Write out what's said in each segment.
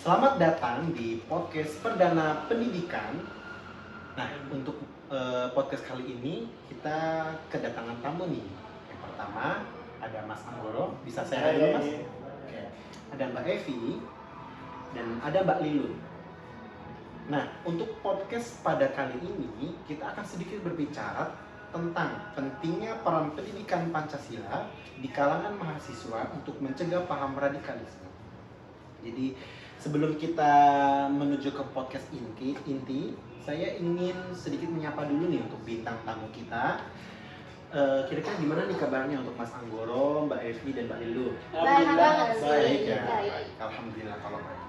Selamat datang di podcast Perdana Pendidikan. Nah, untuk podcast kali ini kita kedatangan tamu nih. Yang pertama ada Mas Anggoro, bisa saya dulu Mas? Oke. Ada Mbak Evi dan ada Mbak Lilun. Nah, untuk podcast pada kali ini kita akan sedikit berbicara tentang pentingnya peran pendidikan Pancasila di kalangan mahasiswa untuk mencegah paham radikalisme. Jadi sebelum kita menuju ke podcast inti, saya ingin sedikit menyapa dulu nih untuk bintang tamu kita. Kira-kira gimana nih kabarnya untuk Mas Anggoro, Mbak Evi, dan Mbak Lilu? Baik ya, baik. Alhamdulillah kalau baik.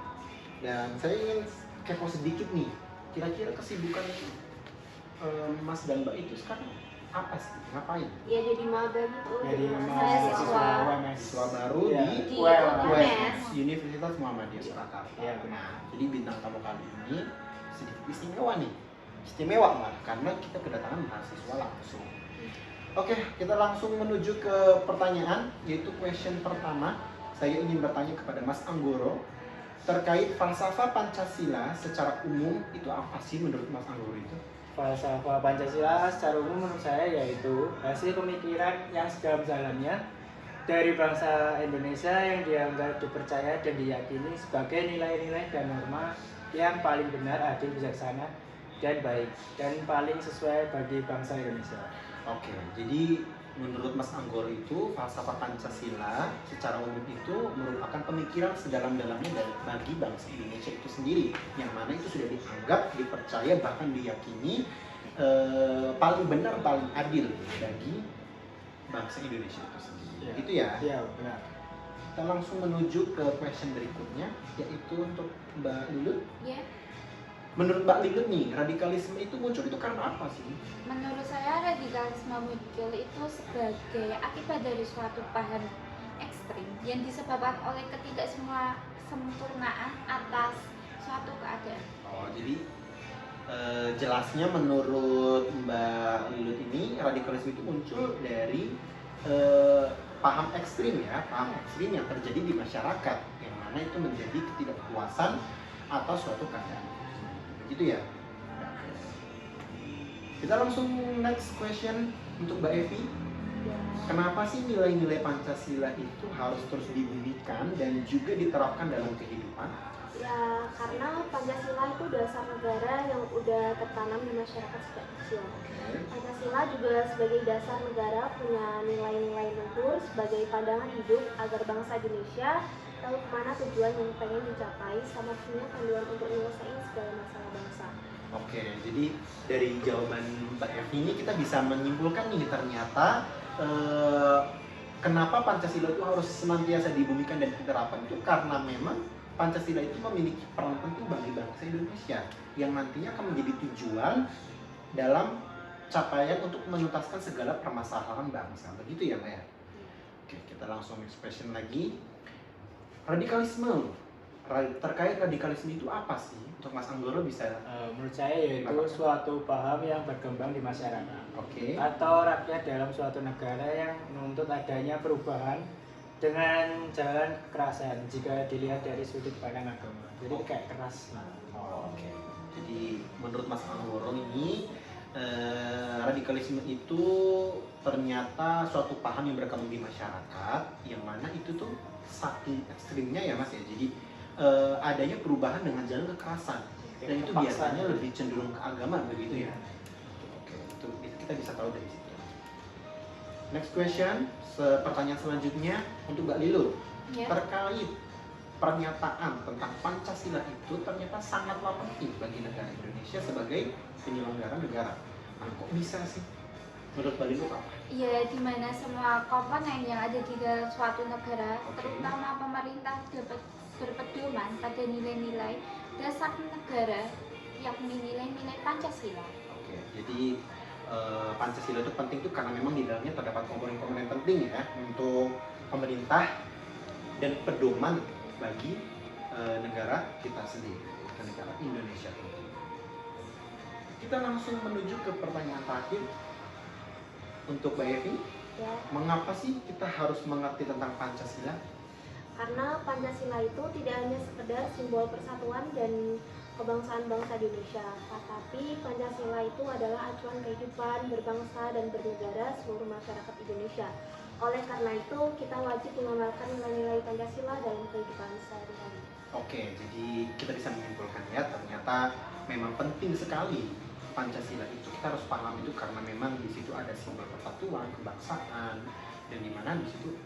Dan saya ingin kepo sedikit nih, kira-kira kesibukan Mas dan Mbak itu sekarang apa sih? Ngapain? Ya jadi maba gitu. Jadi Mahasiswa baru ya, di UMS. Universitas Muhammadiyah Surakarta. Ya. Nah, jadi bintang tamu kali ini sedikit istimewa nih. Istimewa malah karena kita kedatangan mahasiswa langsung. Oke, kita langsung menuju ke pertanyaan, yaitu question pertama. Saya ingin bertanya kepada Mas Anggoro terkait falsafah Pancasila secara umum itu apa sih menurut Mas Anggoro itu? Falsafah Pancasila secara umum menurut saya yaitu hasil pemikiran yang segala jalannya dari bangsa Indonesia yang dianggap dipercaya dan diyakini sebagai nilai-nilai dan norma yang paling benar, adil, bijaksana, dan baik, dan paling sesuai bagi bangsa Indonesia. Oke, jadi menurut Mas Anggoro itu falsafah Pancasila secara umum itu merupakan pemikiran sedalam-dalamnya bagi bangsa Indonesia itu sendiri, yang mana itu sudah dianggap, dipercaya, bahkan diyakini paling benar, paling adil bagi bangsa Indonesia itu sendiri. Ya. Gitu ya? Iya, benar. Kita langsung menuju ke question berikutnya, yaitu untuk Mbak Lilut. Ya, Menurut Mbak Lilut nih, radikalisme itu muncul itu karena apa sih? menurut saya radikalisme muncul itu sebagai akibat dari suatu paham ekstrim yang disebabkan oleh ketidaksempurnaan atas suatu keadaan. Oh, jadi jelasnya menurut Mbak Lilut ini radikalisme itu muncul dari paham ekstrim ya, paham ekstrim yang terjadi di masyarakat, yang mana itu menjadi ketidakpuasan atas suatu keadaan. Begitu ya? Kita langsung next question untuk Mbak Evi. Kenapa sih nilai-nilai Pancasila itu harus terus dibumikan dan juga diterapkan dalam kehidupan? Ya, karena Pancasila itu dasar negara yang udah tertanam di masyarakat sejak kecil. Pancasila juga sebagai dasar negara punya nilai-nilai luhur sebagai pandangan hidup agar bangsa Indonesia tahu kemana tujuan yang pengen dicapai sama punya panduan untuk menyelesaikan segala masalah bangsa. Oke, jadi dari jawaban Mbak Evi ini kita bisa menyimpulkan nih ternyata kenapa Pancasila itu harus senantiasa dibumikan dan diterapkan itu karena memang Pancasila itu memiliki peran penting bagi bangsa Indonesia yang nantinya akan menjadi tujuan dalam capaian untuk menuntaskan segala permasalahan bangsa. Begitu ya Mbak ya? Oke, kita langsung next question lagi. Radikalisme. Terkait radikalisme itu apa sih? Untuk Mas Anggoro bisa. Menurut saya yaitu suatu paham yang berkembang di masyarakat Oke. atau rakyat dalam suatu negara yang menuntut adanya perubahan dengan jalan kekerasan jika dilihat dari sudut pandang agama. Jadi kayak keras. Oke. Jadi menurut Mas Anggoro ini radikalisme itu ternyata suatu paham yang berkembang di masyarakat, yang mana itu tuh saking ekstrimnya ya Mas ya. Jadi adanya perubahan dengan jalan kekerasan, dan itu biasanya lebih cenderung ke agama, begitu ya. Oke, itu kita bisa tahu dari situ. Next question, pertanyaan selanjutnya untuk Mbak Lilu. Ya. Terkait pernyataan tentang Pancasila itu ternyata sangatlah penting bagi negara Indonesia sebagai penyelenggara negara. Nah, kok bisa sih? Menurut Mbak Lilu apa? Ya, di mana semua komponen yang ada di dalam suatu negara, Oke. terutama pemerintah, dapat berpedoman pada nilai-nilai dasar negara, yakni nilai-nilai Pancasila. Oke, jadi Pancasila itu penting tuh karena memang di dalamnya terdapat komponen-komponen penting ya untuk pemerintah dan pedoman bagi negara kita sendiri, ke negara Indonesia tentunya. Kita langsung menuju ke pertanyaan terakhir untuk Mbak Evi. Ya, Mengapa sih kita harus mengerti tentang Pancasila? Karena Pancasila itu tidak hanya sekedar simbol persatuan dan kebangsaan bangsa Indonesia, tetapi Pancasila itu adalah acuan kehidupan berbangsa dan bernegara seluruh masyarakat Indonesia. Oleh karena itu, kita wajib mengamalkan nilai-nilai Pancasila dalam kehidupan sehari-hari. Oke, jadi kita bisa menyimpulkan ya, ternyata memang penting sekali Pancasila itu. Kita harus paham itu karena memang di situ ada simbol persatuan, kebangsaan, dan di mana di situ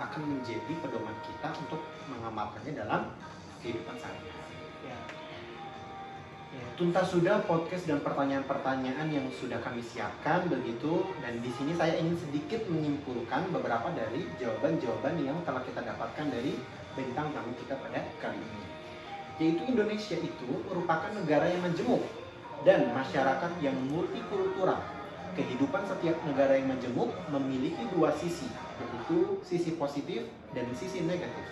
akan menjadi pedoman kita untuk mengamalkannya dalam kehidupan sehari-hari. Ya. Ya. Tuntas sudah podcast dan pertanyaan-pertanyaan yang sudah kami siapkan begitu, dan di sini saya ingin sedikit menyimpulkan beberapa dari jawaban-jawaban yang telah kita dapatkan dari bintang tamu kita pada kali ini. Yaitu Indonesia itu merupakan negara yang majemuk dan masyarakat yang multikultural. Kehidupan setiap negara yang majemuk memiliki dua sisi, yaitu sisi positif dan sisi negatif.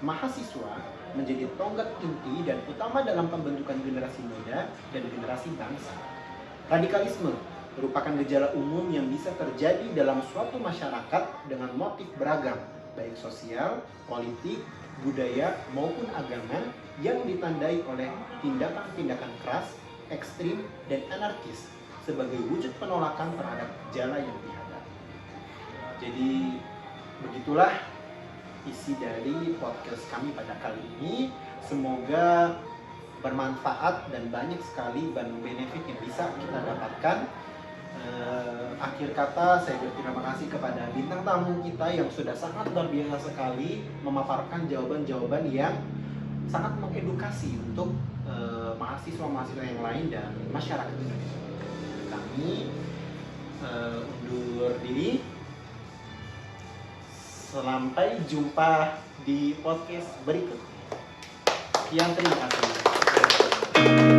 Mahasiswa menjadi tonggak inti dan utama dalam pembentukan generasi muda dan generasi bangsa. Radikalisme merupakan gejala umum yang bisa terjadi dalam suatu masyarakat dengan motif beragam, baik sosial, politik, budaya, maupun agama yang ditandai oleh tindakan-tindakan keras, ekstrim, dan anarkis sebagai wujud penolakan terhadap gejala yang dihadapi. Jadi begitulah isi dari podcast kami pada kali ini. Semoga bermanfaat dan banyak sekali benefit yang bisa kita dapatkan. Akhir kata saya berterima kasih kepada bintang tamu kita yang sudah sangat luar biasa sekali memaparkan jawaban-jawaban yang sangat mengedukasi untuk mahasiswa-mahasiswa yang lain dan masyarakat Indonesia. Kami undur diri. Sampai jumpa di podcast berikutnya. Sekian, terima kasih.